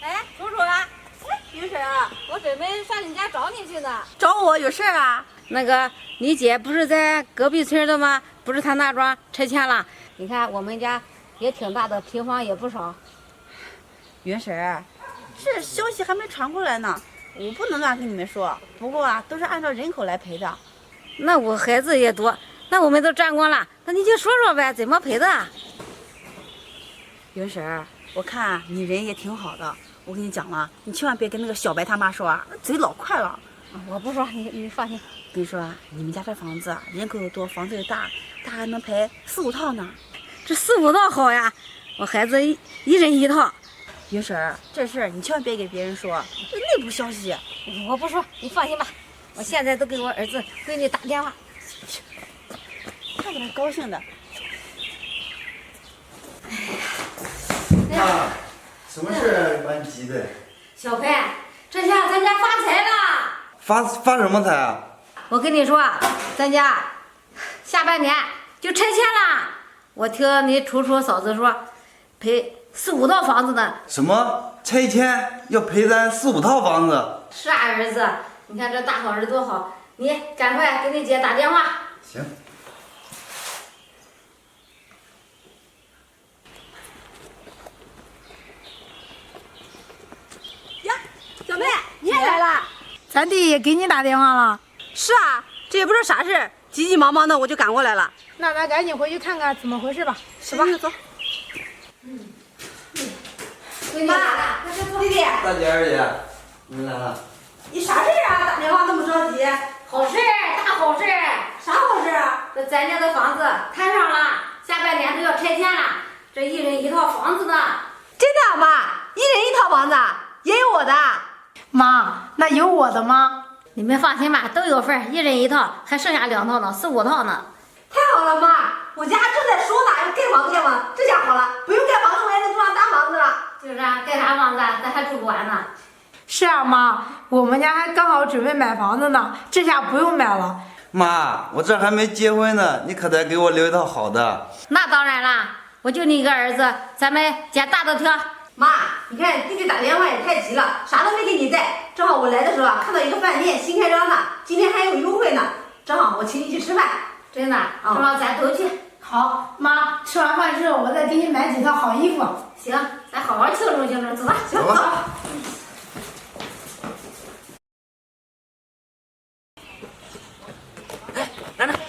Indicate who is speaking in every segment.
Speaker 1: 哎，叔叔啊，有事啊？我准备上你家找你去呢。
Speaker 2: 找我有事啊？
Speaker 1: 那个，你姐不是在隔壁村的吗？不是她那庄拆迁了？你看我们家也挺大的，平房也不少。
Speaker 2: 云婶，这消息还没传过来呢，我不能乱跟你们说。不过啊，都是按照人口来赔的。
Speaker 1: 那我孩子也多，那我们都占光了，那你就说说呗，怎么赔的？
Speaker 2: 云婶，我看你人也挺好的，我跟你讲了，你千万别跟那个小白他妈说啊，嘴老快了。
Speaker 1: 我不说，你放心。
Speaker 2: 跟你说啊，你们家这房子啊，人口又多，房子又大，他还能赔4、5套呢。
Speaker 1: 这4、5套好呀，我孩子一人一套。
Speaker 2: 云婶，这事儿你千万别给别人说，这内部消息。
Speaker 1: 我不说，你放心吧。我现在都给我儿子、闺女打电话。
Speaker 2: 看着他高兴的。
Speaker 3: 妈，什么事把你急的？
Speaker 1: 小葵，这下咱家发财了。
Speaker 3: 发什么财啊？
Speaker 1: 我跟你说，咱家下半年就拆迁了。我听你楚楚嫂子说，赔4、5套房子呢。
Speaker 3: 什么拆迁要赔咱4、5套房子？
Speaker 1: 是啊，儿子，你看这大好人多好，你赶快给你姐打电话。
Speaker 3: 行。
Speaker 2: 呀，小妹，你也来了？
Speaker 4: 咱弟也给你打电话了。
Speaker 2: 是啊，这也不知道啥事，急急忙忙的我就赶过来了。
Speaker 4: 那咱赶紧回去看看怎么回事吧。
Speaker 2: 走吧，走。
Speaker 1: 妈，
Speaker 2: 弟弟，
Speaker 3: 大姐、二姐，你们来了。
Speaker 2: 你啥事啊？打电话那么着急？
Speaker 1: 好事，大好事！
Speaker 2: 啥好事啊？
Speaker 1: 这咱家的房子摊上了，下半年都要拆迁了，这一人一套房子呢。
Speaker 2: 真的，妈，一人一套房子，也有我的。
Speaker 4: 妈，那有我的吗？
Speaker 1: 你们放心吧，都有份儿，一人一套，还剩下2套呢，4、5套呢。
Speaker 2: 太好了，妈，我家正在说呢，要盖房，这下好了，不用盖房子，我也能住上大房子了。
Speaker 1: 就是啊，盖啥房子啊？咱还住不完呢。
Speaker 4: 是啊，妈，我们家还刚好准备买房子呢，这下不用买了。
Speaker 3: 妈，我这还没结婚呢，你可得给我留一套好的。
Speaker 1: 那当然啦，我就你一个儿子，咱们捡大的挑。
Speaker 2: 妈，你看弟弟打电话也太急了，啥都没给你带。正好我来的时候啊，看到一个饭店新开张的，今天还有优惠呢，正好我请你去吃饭。
Speaker 1: 真的，正好咱都去。
Speaker 4: 好，妈，吃完饭之后我再给你买几套好衣服。
Speaker 1: 行，咱好好庆祝庆祝，走吧。
Speaker 3: 走吧。
Speaker 5: 楠楠，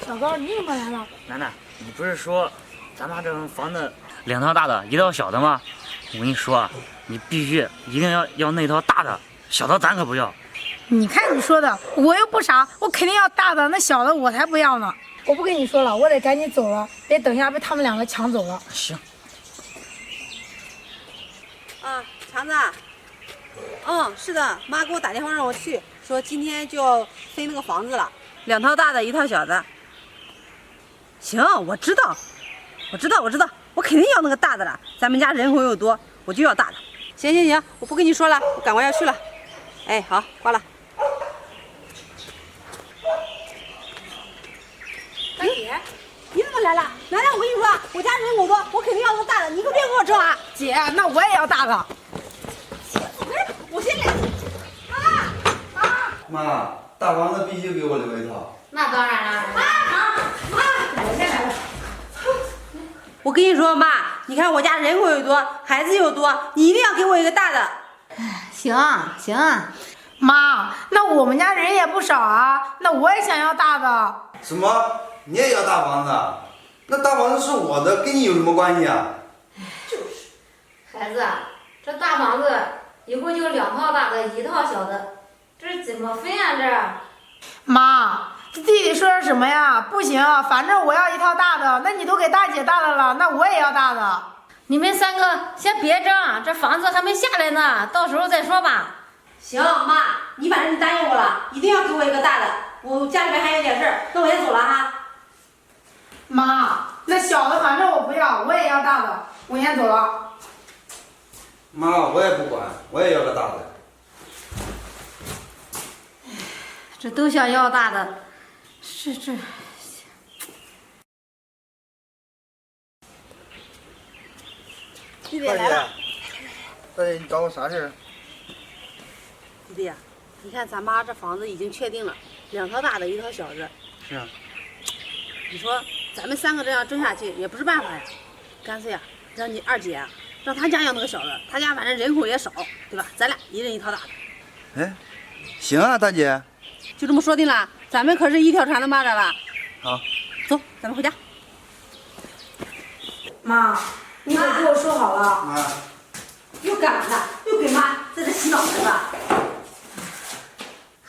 Speaker 4: 小高，你怎么来了？
Speaker 5: 楠楠，你不是说咱妈这房子2套大的，1套小的吗？我跟你说啊，你必须一定要那套大的，小的咱可不要。
Speaker 4: 你看你说的，我又不傻，我肯定要大的，那小的我才不要呢。我不跟你说了，我得赶紧走了，别等一下被他们2个抢走了。
Speaker 5: 行。
Speaker 2: 啊，强子，是的，妈给我打电话让我去，说今天就要分那个房子了，2套大的，1套小的。行，我知道，我肯定要那个大的了，咱们家人口又多，我就要大的。行，我不跟你说了，我赶快要去了。哎，好，挂了。
Speaker 4: 大姐，
Speaker 2: 你怎么来了？楠楠，我跟你说，我家人口多，我肯定要那个大的，你可别给我争啊！
Speaker 4: 姐，那我也要大的。
Speaker 2: 我先来。
Speaker 3: 妈，大房子必须给我留一套。
Speaker 1: 那当然了。
Speaker 4: 我先来了。
Speaker 2: 我跟你说，妈，你看我家人口又多，孩子又多，你一定要给我一个大的。
Speaker 1: 行，
Speaker 4: 妈，那我们家人也不少啊，那我也想要大的。
Speaker 3: 什么？你也要大房子？那大房子是我的，跟你有什么关系啊？
Speaker 1: 孩子，这大房子以后就2套大的，1套小的，这怎么分啊？这
Speaker 4: 妈，弟弟说的什么呀？不行，反正我要一套大的。那你都给大姐大的了，那我也要大的。
Speaker 1: 你们3个先别争，这房子还没下来呢，到时候再说吧。
Speaker 2: 行，妈，你反正你答应我了，一定要给我一个大的。我家里边还有点事儿，那我先走了哈。
Speaker 4: 妈，那小的反正我不要，我也要大的，我先走了。
Speaker 3: 妈，我也不管，我也要个大的。
Speaker 1: 这都想要大的，是这。
Speaker 2: 弟弟来了。
Speaker 3: 大姐，你找我啥事儿？
Speaker 2: 弟弟，你看咱妈这房子已经确定了，2套大的，1套小的。
Speaker 3: 是啊。
Speaker 2: 你说咱们3个这样争下去也不是办法呀，干脆让你二姐让她家要那个小的，她家反正人口也少，对吧？咱俩一人1套大的。
Speaker 3: 哎，行啊，大姐。
Speaker 2: 就这么说定了，咱们可是一条船的蚂蚱了。
Speaker 3: 好，
Speaker 2: 走，咱们回家。
Speaker 4: 妈，你可跟我说好了。
Speaker 3: 妈，
Speaker 2: 又干嘛呢？又给妈在这洗脑是吧？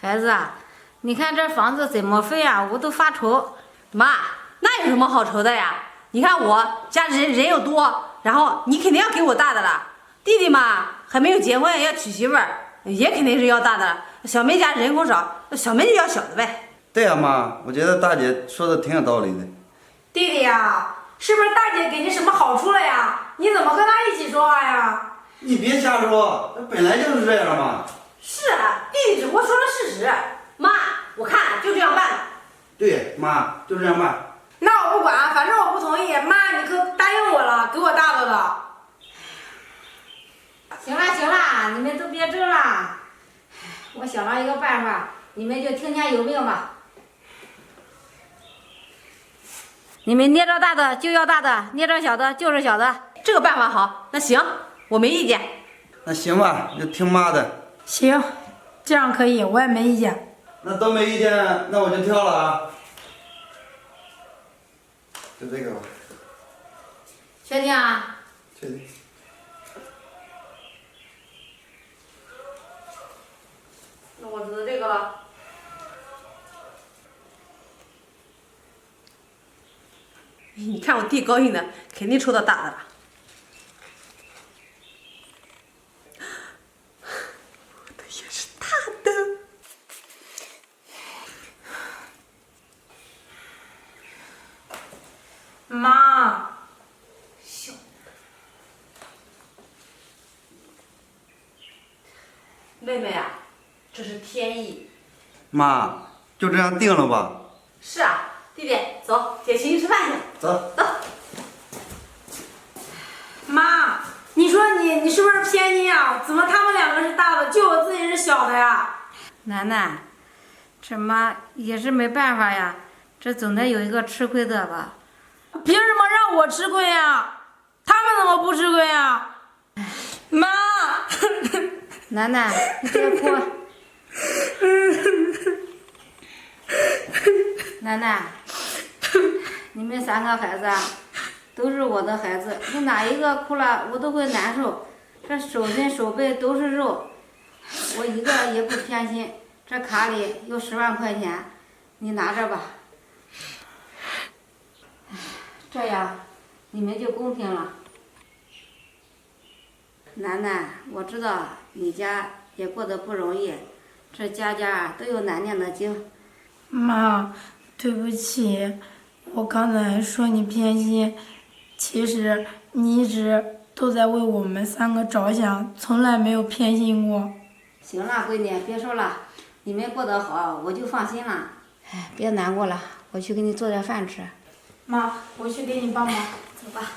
Speaker 1: 孩子啊，你看这房子怎么分啊？我都发愁。
Speaker 2: 妈，那有什么好愁的呀？你看我家人又多，然后你肯定要给我大的了。弟弟嘛还没有结婚，要娶媳妇儿，也肯定是要大的了。小梅家人口少，小梅就要小的呗。
Speaker 3: 对呀，妈，我觉得大姐说的挺有道理的。
Speaker 4: 弟弟呀，是不是大姐给你什么好处了呀？你怎么跟她一起说话呀？
Speaker 3: 你别瞎说，本来就是这样嘛。
Speaker 2: 是啊，弟弟只不过说了事实。妈，我看就这样办了。
Speaker 3: 对，妈，就这样办。
Speaker 4: 那我不管，反正我不同意。妈，你可答应我了，给我大的。
Speaker 1: 行了行了，你们都别争了。我想了一个办法，你们就听天由命吧。你们捏着大的就要大的，捏着小的就是小的。
Speaker 2: 这个办法好，那行，我没意见。
Speaker 3: 那行吧，就听妈的。
Speaker 4: 行，这样可以，我也没意见。
Speaker 3: 那都没意见，那我就挑了啊。就这个吧。
Speaker 1: 确定啊？
Speaker 3: 确定。
Speaker 2: 那我只能这个了。你看我弟高兴的，肯定抽到大的了。我的也是大的。
Speaker 4: 妈，
Speaker 2: 妹妹啊，这是天意。
Speaker 3: 妈，就这样定了吧。
Speaker 2: 是啊，弟弟，走，姐请你吃饭去。
Speaker 3: 走。
Speaker 2: 走。
Speaker 4: 妈，你说你是不是偏心啊？怎么他们2个是大的，就我自己是小的呀？
Speaker 1: 楠楠，这妈也是没办法呀，这总得有一个吃亏的吧？
Speaker 4: 凭什么让我吃亏呀？他们怎么不吃亏呀？妈，
Speaker 1: 楠楠，你别哭。楠楠，你们3个孩子啊，都是我的孩子，你哪一个哭了，我都会难受。这手心手背都是肉，我一个也不偏心。这卡里有10万块钱，你拿着吧。这样你们就公平了。楠楠，我知道你家也过得不容易，这家家都有难念的经。
Speaker 4: 妈，对不起，我刚才说你偏心，其实你一直都在为我们3个着想，从来没有偏心过。
Speaker 1: 行了，闺女，别说了，你们过得好，我就放心了。哎，别难过了，我去给你做点饭吃。
Speaker 4: 妈，我去给你帮忙，
Speaker 1: 走吧。